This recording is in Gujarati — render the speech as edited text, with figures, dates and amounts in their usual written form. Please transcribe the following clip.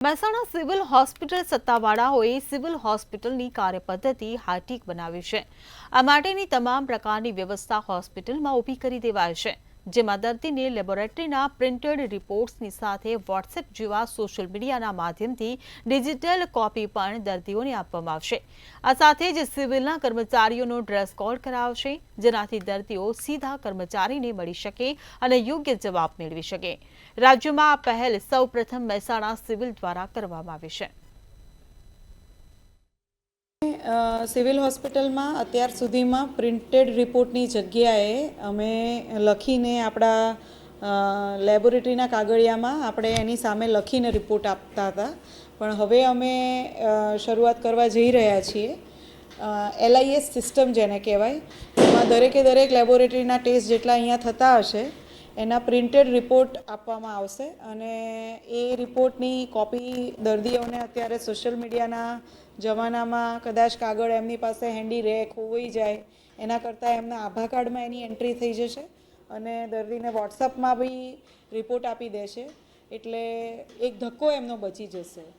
મહેસાણા સિવિલ હોસ્પિટલ સત્તાવાળાઓએ સિવિલ હોસ્પિટલની કાર્યપદ્ધતિ હાઈટેક બનાવી છે। આ માટેની તમામ પ્રકારની વ્યવસ્થા હોસ્પિટલમાં ઊભી કરી દેવાઈ છે, જેમાં દર્દીને લેબોરેટરીના પ્રિન્ટેડ રિપોર્ટ્સની સાથે વોટ્સએપ જેવા સોશિયલ મીડિયાના માધ્યમથી ડિજિટલ કોપી પણ દર્દીઓને આપવામાં આવશે। આ સાથે જ સિવિલના કર્મચારીઓનો ડ્રેસ કોડ કરાવશે, જેનાથી દર્દીઓ સીધા કર્મચારીને મળી શકે અને યોગ્ય જવાબ મેળવી શકે। રાજ્યમાં આ પહેલ સૌપ્રથમ મહેસાણા સિવિલ દ્વારા કરવામાં આવી છે। સિવિલ હોસ્પિટલમાં અત્યાર સુધીમાં પ્રિન્ટેડ રિપોર્ટની જગ્યાએ અમે લખીને આપણા લેબોરેટરીના કાગળિયામાં આપણે એની સામે લખીને રિપોર્ટ આપતા હતા, પણ હવે અમે શરૂઆત કરવા જઈ રહ્યા છીએ। LIS સિસ્ટમ જેને કહેવાય, એમાં દરેક લેબોરેટરીના ટેસ્ટ જેટલા અહીંયા થતા હશે એના પ્રિન્ટેડ રિપોર્ટ આપવામાં આવશે અને એ રિપોર્ટની કોપી દર્દીઓને અત્યારે સોશિયલ મીડિયાના જમાનામાં કદાચ કાગળ એમની પાસે હેન્ડી રહે, ખોવાઈ જાય, એના કરતાં એમના આભા કાર્ડમાં એની એન્ટ્રી થઈ જશે અને દર્દીને વોટ્સઅપમાં બી રિપોર્ટ આપી દેશે, એટલે એક ધક્કો એમનો બચી જશે।